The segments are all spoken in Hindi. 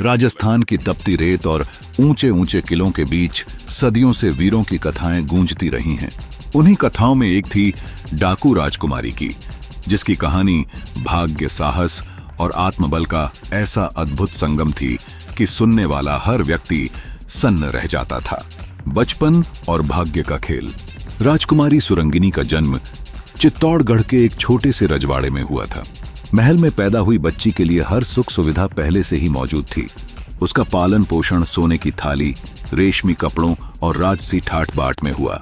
राजस्थान की तपती रेत और ऊंचे ऊंचे किलों के बीच सदियों से वीरों की कथाएं गूंजती रही हैं। उन्हीं कथाओं में एक थी डाकू राजकुमारी की, जिसकी कहानी भाग्य, साहस और आत्मबल का ऐसा अद्भुत संगम थी कि सुनने वाला हर व्यक्ति सन्न रह जाता था। बचपन और भाग्य का खेल। राजकुमारी सुरंगिनी का जन्म चित्तौड़गढ़ के एक छोटे से रजवाड़े में हुआ था। महल में पैदा हुई बच्ची के लिए हर सुख सुविधा पहले से ही मौजूद थी। उसका पालन पोषण सोने की थाली, रेशमी कपड़ों और राजसी ठाट बाट में हुआ।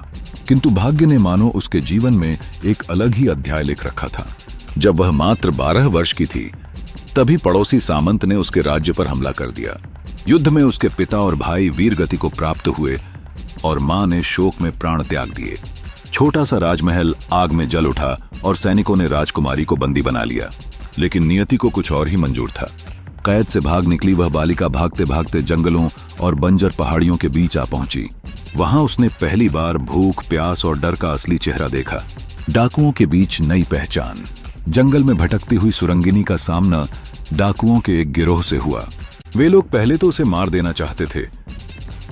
किंतु भाग्य ने मानो उसके जीवन में एक अलग ही अध्याय लिख रखा था। जब वह मात्र 12 वर्ष की थी, तभी पड़ोसी सामंत ने उसके राज्य पर हमला कर दिया। युद्ध में उसके पिता और भाई वीर गति को प्राप्त हुए और मां ने शोक में प्राण त्याग दिए। छोटा सा राजमहल आग में जल उठा और सैनिकों ने राजकुमारी को बंदी बना लिया। लेकिन नियति को कुछ और ही मंजूर था। कैद से भाग निकली वह बालिका भागते भागते जंगलों और बंजर पहाड़ियों के बीच आ पहुंची। वहां उसने पहली बार भूख, प्यास और डर का असली चेहरा देखा। डाकुओं के बीच नई पहचान। जंगल में भटकती हुई सुरंगिनी का सामना डाकुओं के एक गिरोह से हुआ। वे लोग पहले तो उसे मार देना चाहते थे,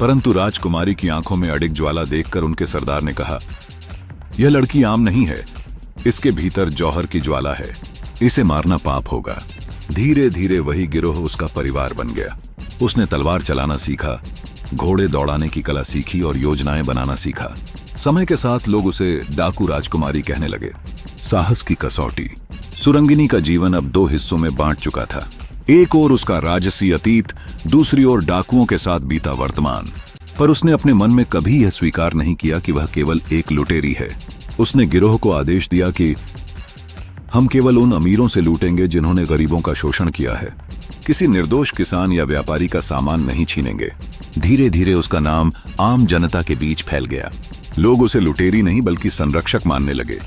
परंतु राजकुमारी की आंखों में अडिग ज्वाला देखकर उनके सरदार ने कहा, यह लड़की आम नहीं है, इसके भीतर जौहर की ज्वाला है, इसे मारना पाप होगा। धीरे धीरे वही गिरोह उसका परिवार बन गया। उसने तलवार चलाना सीखा, घोड़े दौड़ाने की कला सीखी और योजनाएं बनाना सीखा। समय के साथ लोग उसे डाकू राजकुमारी कहने लगे। साहस की कसौटी। सुरंगिनी का जीवन अब 2 हिस्सों में बांट चुका था। एक ओर उसका राजसी अतीत, दूसरी ओर डाकुओं के साथ बीता वर्तमान। पर उसने अपने मन में कभी यह स्वीकार नहीं किया कि वह केवल एक लुटेरी है। उसने गिरोह को आदेश दिया कि हम केवल उन अमीरों से लूटेंगे जिन्होंने गरीबों का शोषण किया है। किसी निर्दोष किसान या व्यापारी का सामान नहीं छीनेंगे। धीरे धीरे उसका नाम आम जनता के बीच फैल गया। लोग उसे लुटेरी नहीं बल्कि संरक्षक मानने लगे।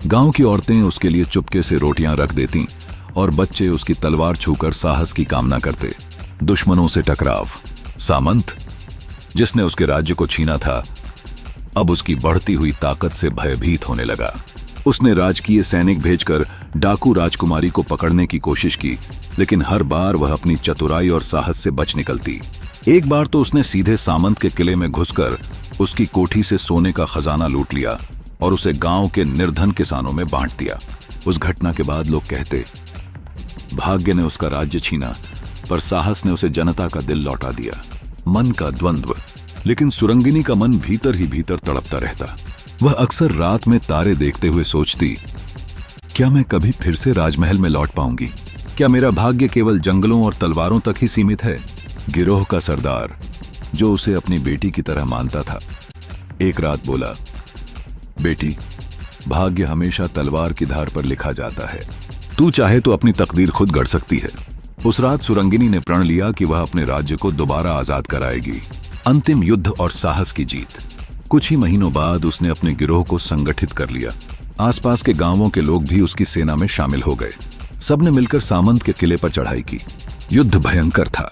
गांव की औरतें उसके लिए चुपके से रोटियां रख देती और बच्चे उसकी तलवार छूकर साहस की कामना करते। दुश्मनों से टकराव। सामंत, जिसने उसके राज्य को छीना था, अब उसकी बढ़ती हुई ताकत से भयभीत होने लगा। उसने राजकीय सैनिक भेजकर डाकू राजकुमारी को पकड़ने की कोशिश की, लेकिन हर बार वह अपनी चतुराई और साहस से बच निकलती। एक बार तो उसने सीधे सामंत के किले में घुसकर उसकी कोठी से सोने का खजाना लूट लिया और उसे गांव के निर्धन किसानों में बांट दिया। उस घटना के बाद लोग कहते, भाग्य ने उसका राज्य छीना, पर साहस ने उसे जनता का दिल लौटा दिया। मन का द्वंद्व। लेकिन सुरंगिनी का मन भीतर ही भीतर तड़पता रहता। वह अक्सर रात में तारे देखते हुए सोचती, क्या मैं कभी फिर से राजमहल में लौट पाऊंगी? क्या मेरा भाग्य केवल जंगलों और तलवारों तक ही सीमित है? गिरोह का सरदार, जो उसे अपनी बेटी की तरह मानता था, एक रात बोला, बेटी, भाग्य हमेशा तलवार की धार पर लिखा जाता है। तू चाहे तो अपनी तकदीर खुद गढ़ सकती है। उस रात सुरंगिनी ने प्रण लिया कि वह अपने राज्य को दोबारा आजाद कराएगी। अंतिम युद्ध और साहस की जीत। कुछ ही महीनों बाद उसने अपने गिरोह को संगठित कर लिया। आसपास के गांवों के लोग भी उसकी सेना में शामिल हो गए। सबने मिलकर सामंत के किले पर चढ़ाई की। युद्ध भयंकर था।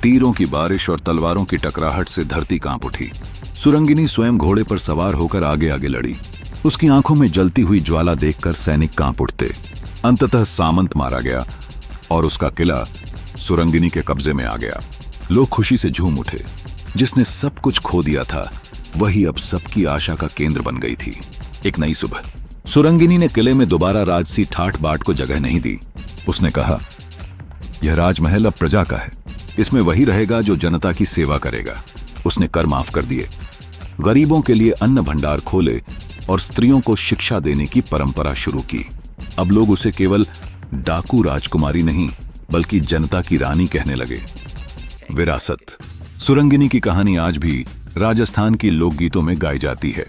तीरों की बारिश और तलवारों की टकराहट से धरती कांप उठी। सुरंगिनी स्वयं घोड़े पर सवार होकर आगे आगे लड़ी। उसकी आंखों में जलती हुई ज्वाला देखकर सैनिक कांप उठते। अंततः सामंत मारा गया और उसका किला सुरंगिनी के कब्जे में आ गया। लोग खुशी से झूम उठे। जिसने सब कुछ खो दिया था, वही अब सबकी आशा का केंद्र बन गई थी। एक नई सुबह। सुरंगिनी ने किले में दोबारा राजसी ठाट बाट को जगह नहीं दी। उसने कहा, यह राजमहल अब प्रजा का है। इसमें वही रहेगा जो जनता की सेवा करेगा। उसने कर माफ कर दिए, गरीबों के लिए अन्न भंडार खोले और स्त्रियों को शिक्षा देने की परंपरा शुरू की। अब लोग उसे केवल डाकू राजकुमारी नहीं, बल्कि जनता की रानी कहने लगे। विरासत। सुरंगिनी की कहानी आज भी राजस्थान की लोकगीतों में गाई जाती है।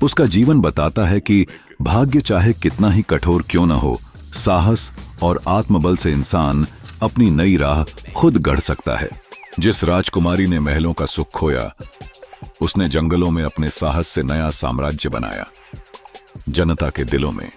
उसका जीवन बताता है कि भाग्य चाहे कितना ही कठोर क्यों न हो, साहस और आत्मबल से इंसान अपनी नई राह खुद गढ़ सकता है। जिस राजकुमारी ने महलों का सुख खोया, उसने जंगलों में अपने साहस से नया साम्राज्य बनाया। जनता के दिलों में